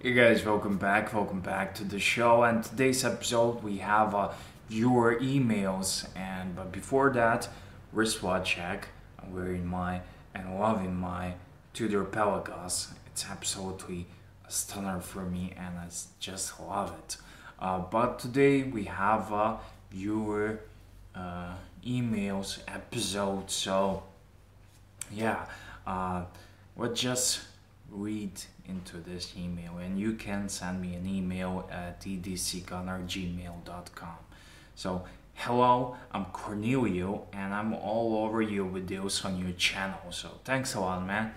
Hey guys, welcome back to the show. And today's episode we have viewer emails. And but before that, wristwatch check. I'm wearing my and loving my Tudor Pelagos. It's absolutely a stunner for me, and I just love it. But today we have a viewer emails episode. So yeah, uh, we'll just read into this email, and you can send me an email at edcgunner@gmail.com. So hello, I'm Cornelio, and I'm all over your videos on your channel, so thanks a lot, man.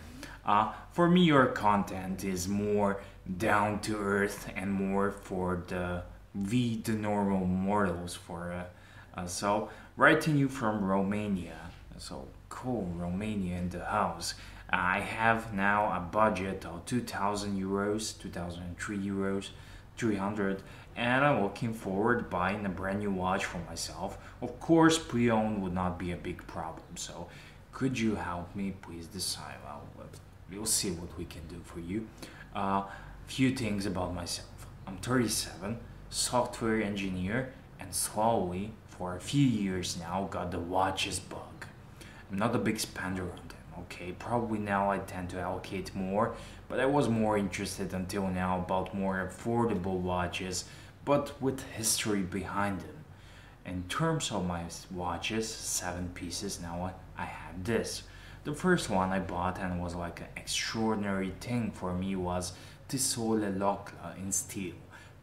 For me, your content is more down to earth and more for the normal mortals. So writing you from Romania. So cool, Romania in the house. I have now a budget of 2,000 euros, 2003 euros, 300, and I'm looking forward buying a brand new watch for myself. Of course, pre-owned would not be a big problem. So could you help me please decide? Well, we'll see what we can do for you. Few things about myself. I'm 37, software engineer, and slowly, for a few years now, got the watches bug. I'm not a big spender on them, okay? Probably now I tend to allocate more, but I was more interested until now about more affordable watches, but with history behind them. In terms of my watches, 7 pieces, now I have this. The first one I bought and was like an extraordinary thing for me was the Sole L'Ocle in steel.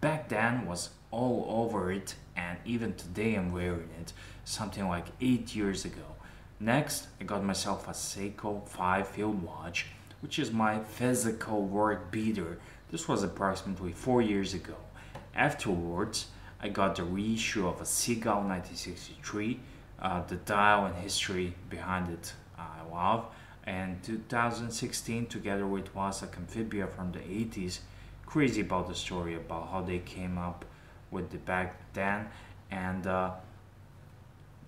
Back then was all over it, and even today I'm wearing it, something like 8 years ago. Next, I got myself a Seiko 5 field watch, which is my physical work beater. This was approximately 4 years ago. Afterwards, I got the reissue of a Seagull 1963. The dial and history behind it I love. And 2016, together with Wasak Amphibia from the 80s. Crazy about the story about how they came up with the back then. And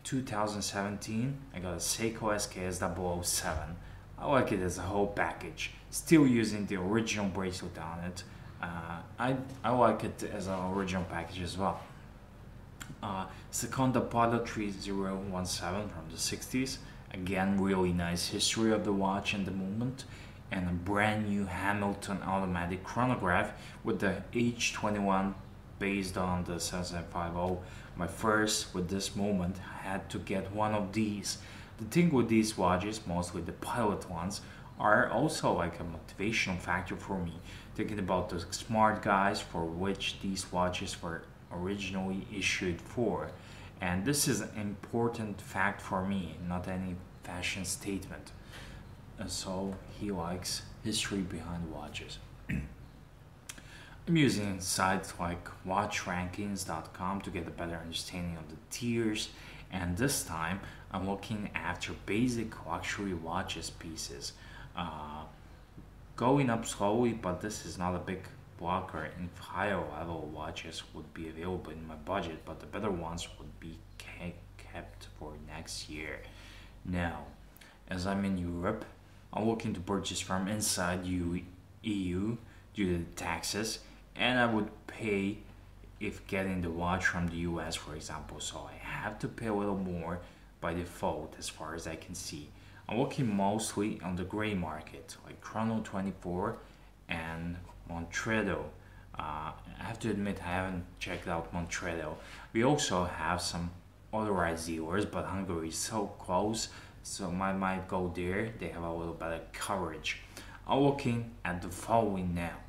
2017, I got a Seiko SKS 007. I like it as a whole package. Still using the original bracelet on it. I like it as an original package as well. Seconda Polo 3017 from the 60s. Again, really nice history of the watch and the movement. And a brand new Hamilton automatic chronograph with the H21 based on the 7750. My first with this moment, I had to get one of these. The thing with these watches, mostly the pilot ones, are also like a motivational factor for me. Thinking about the smart guys for which these watches were originally issued for. And this is an important fact for me, not any fashion statement. And so he likes history behind watches. I'm using sites like watchrankings.com to get a better understanding of the tiers, and this time I'm looking after basic luxury watches pieces. Going up slowly, but this is not a big blocker, and higher level watches would be available in my budget, but the better ones would be kept for next year. Now, as I'm in Europe, I'm looking to purchase from inside EU due to the taxes, and I would pay if getting the watch from the US, for example, so I have to pay a little more by default as far as I can see. I'm looking mostly on the gray market, like Chrono 24 and Montredo. I have to admit I haven't checked out Montredo. We also have some authorized dealers, but Hungary is so close, so I might go there. They have a little better coverage. I'm looking at the following now,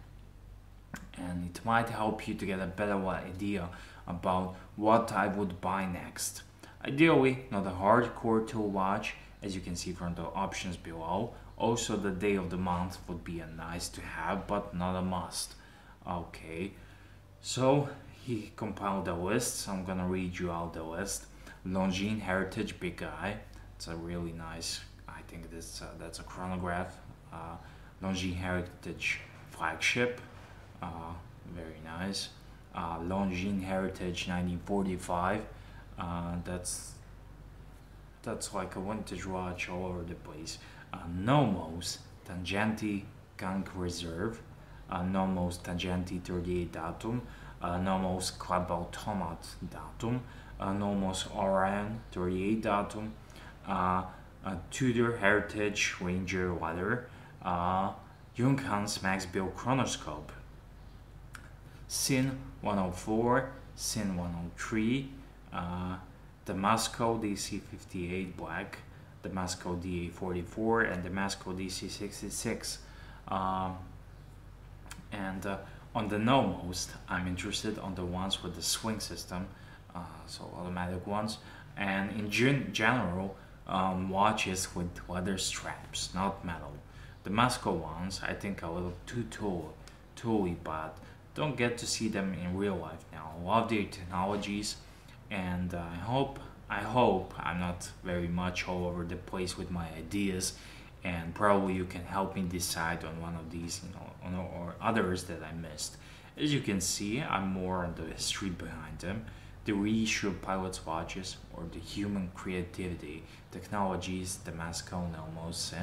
and it might help you to get a better idea about what I would buy next. Ideally, not a hardcore tool watch, as you can see from the options below. Also, the day of the month would be a nice to have, but not a must. Okay, so he compiled a list, so I'm gonna read you out the list. Longines Heritage Big Eye. It's a really nice, I think that's a chronograph. Longines Heritage Flagship. Very nice. Longines Heritage 1945. That's like a vintage watch all over the place. Nomos Tangenti Gang Reserve. Nomos Tangenti 38 datum, Nomos Club Automat datum, Nomos Orion 38 datum, Tudor Heritage Ranger Leather, Junghans Max Build Chronoscope, Sin 104, Sin 103, Damasco DC58 Black, Damasco DA44, and Damasco DC66. And on the Nomos, I'm interested on the ones with the swing system, so automatic ones, and in general, watches with leather straps, not metal. The Damasco ones, I think, are a little too tooly, but don't get to see them in real life now. Love their technologies, and I hope I'm not very much all over the place with my ideas, and probably you can help me decide on one of these, or others that I missed. As you can see, I'm more on the history behind them, the reissue of pilots' watches, or the human creativity, technologies, Damasco, Nomos,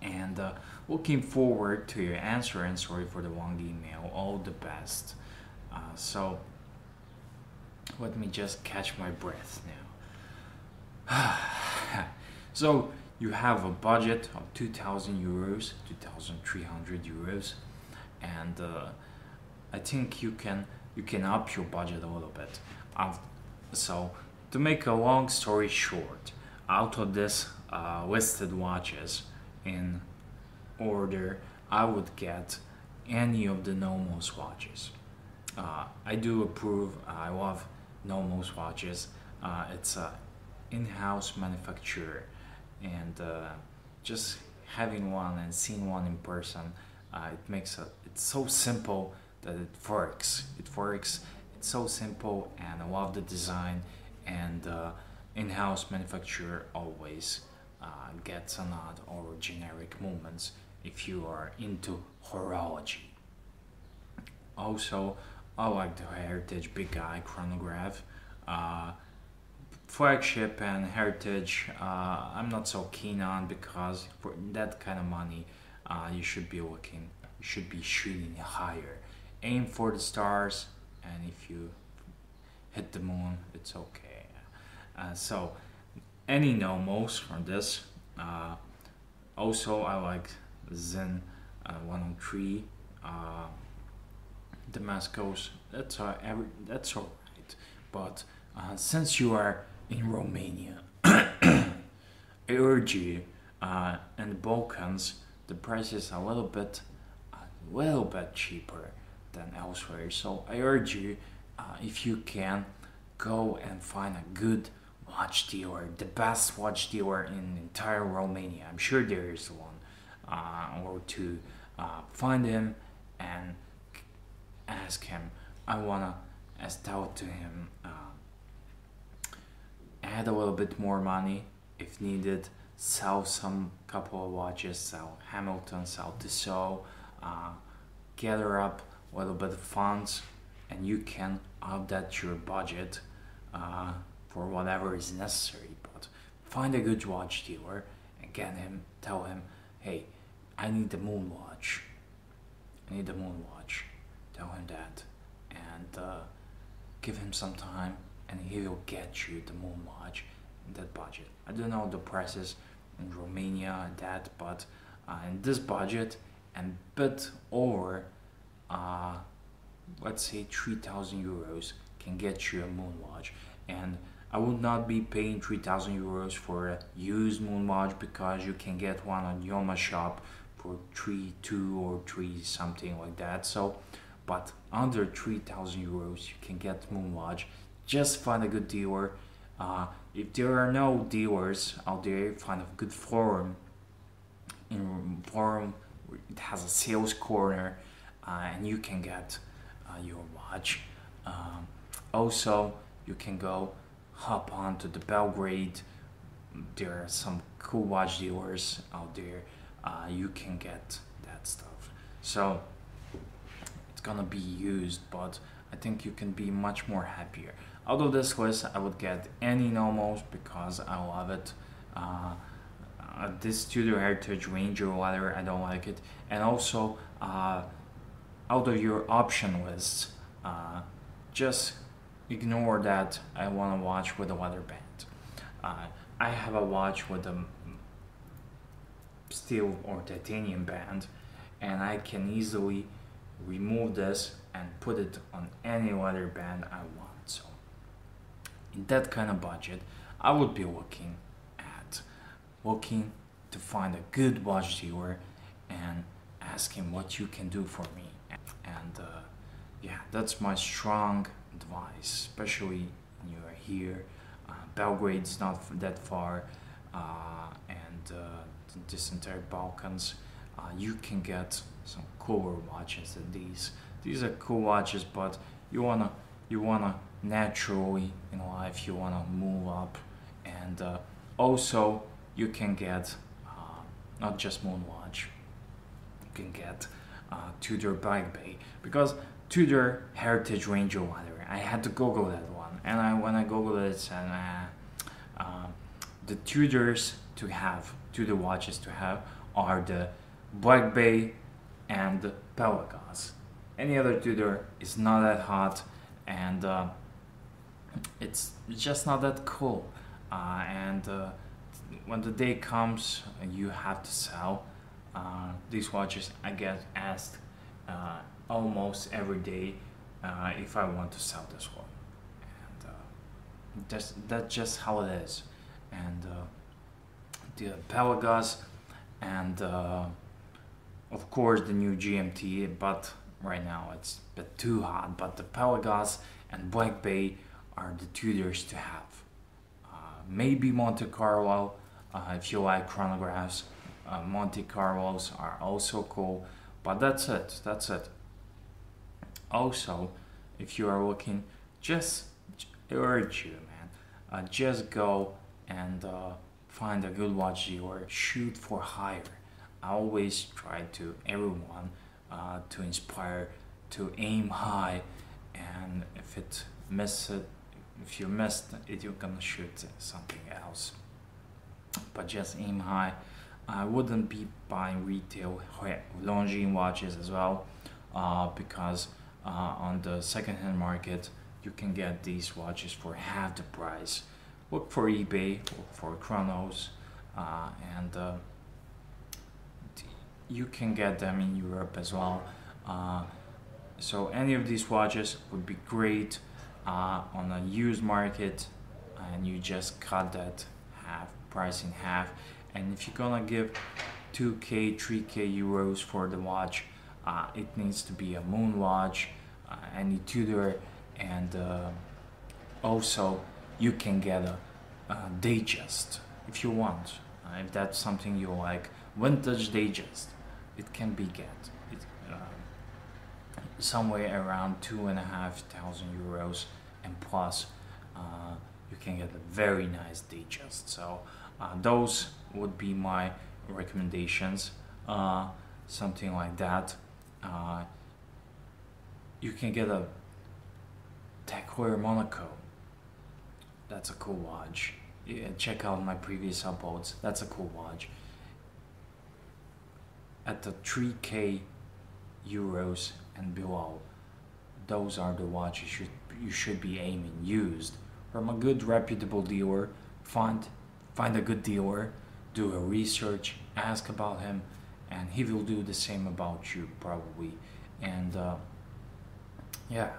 and looking forward to your answer, and sorry for the long email. All the best. So let me just catch my breath now. So you have a budget of 2,000 euros, 2,300 euros, and I think you can up your budget a little bit. So to make a long story short, out of this listed watches in order, I would get any of the Nomos watches. I do approve. I love Nomos watches. It's a in-house manufacturer, and just having one and seeing one in person, it's so simple that it works. It's so simple, and I love the design. And in-house manufacturer always gets a nod over generic movements if you are into horology. Also, I like the Heritage Big Eye chronograph. Flagship and Heritage, I'm not so keen on, because for that kind of money, you should be shooting higher. Aim for the stars, and if you hit the moon, it's okay. So, any Nomos from this. Also, I like Zen 103. Damascus, that's alright. But since you are in Romania, I urge you, in the Balkans, the price is a little bit cheaper than elsewhere. So I urge you, if you can, go and find a good watch dealer, the best watch dealer in entire Romania. I'm sure there is one, or two. Find him and ask him. I wanna talk to him. Add a little bit more money if needed. Sell some couple of watches. Sell Hamilton. Sell Tissot. Gather up a little bit of funds, and you can update your budget for whatever is necessary. But find a good watch dealer and tell him, hey, I need the moon watch. Tell him that, and give him some time, and he will get you the moon watch in that budget. I don't know the prices in Romania but in this budget and bit over, let's say 3,000 euros can get you a moon watch. And I would not be paying 3,000 euros for a used moon watch, because you can get one on Yoma shop for 3,200 or 3 something like that. So, but under 3,000 euros you can get moon watch. Just find a good dealer. If there are no dealers out there, find a good forum. It has a sales corner, and you can get your watch. Also, you can hop on to the Belgrade. There are some cool watch dealers out there. You can get that stuff. So it's gonna be used, but I think you can be much more happier. Out of this list, I would get any Nomos because I love it. This Tudor Heritage Ranger leather, I don't like it. And also, uh, out of your option list, just ignore that I want to watch with a leather band. I have a watch with a steel or titanium band, and I can easily remove this and put it on any leather band I want. So in that kind of budget, I would be looking to find a good watch dealer and ask him what you can do for me. And yeah, that's my strong advice, especially when you are here. Belgrade's not that far, and this entire Balkans. You can get some cooler watches than these. These are cool watches, but you wanna naturally in life, you wanna move up, and also you can get not just Moonwatch. You can get Tudor Black Bay, because Tudor Heritage Ranger leather. I had to Google that one, and when I Googled it, it said the Tudor watches to have are the Black Bay and the Pelagos. Any other Tudor is not that hot, and it's just not that cool. And when the day comes and you have to sell these watches, I get asked almost every day if I want to sell this one, and that's just how it is. And the Pelagos, and of course the new GMT, but right now it's a bit too hot. But the Pelagos and Black Bay are the Tudors to have. Maybe Monte Carlo, if you like chronographs. Monte Carlos are also cool, but that's it. Also, if you are looking, just urge you, man, just go and find a good watch dealer. Shoot for higher. I always try to everyone to inspire to aim high, and if you missed it, you're gonna shoot something else. But just aim high. I wouldn't be buying retail Longines watches as well, because on the second-hand market you can get these watches for half the price. Look for eBay, look for Chronos, and you can get them in Europe as well. So any of these watches would be great on a used market, and you just cut that price in half. And if you're gonna give 2k 3k euros for the watch, it needs to be a moon watch, any Tudor, and also you can get a Datejust if you want. If that's something you like, vintage Datejust, it can be somewhere around 2,500 euros, and plus you can get a very nice Datejust. So those would be my recommendations, something like that. You can get a Tech Heuer Monaco. That's a cool watch. Yeah, check out my previous uploads. That's a cool watch. At the 3k euros and below, those are the watches you should be aiming used from a good reputable dealer. Find a good dealer, do a research, ask about him, and he will do the same about you probably. And yeah,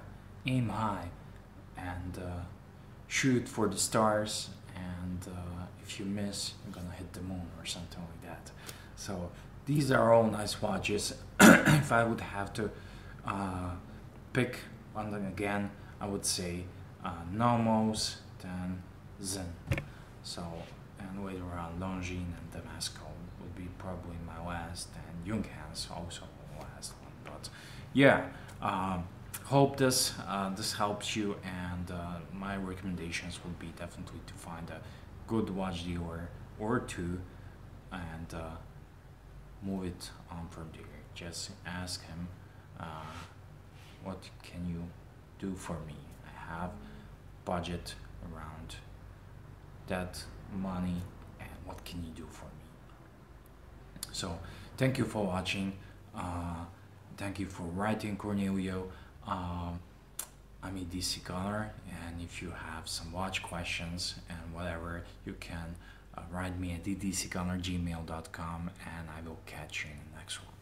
aim high and shoot for the stars, and if you miss, you're gonna hit the moon or something like that. So these are all nice watches. If I would have to pick one again, I would say Nomos, then Zen. So, and later on Longines and Damasco would be probably my last, and Junghans also the last one. But yeah, hope this helps you, and my recommendations would be definitely to find a good watch dealer or two, and move it on from there. Just ask him, what can you do for me? I have budget around that money, and what can you do for me? So thank you for watching. Thank you for writing, Cornelio. Um, I'm edcgunner, and if you have some watch questions and whatever, you can write me at edcgunner@gmail.com, and I will catch you in the next one.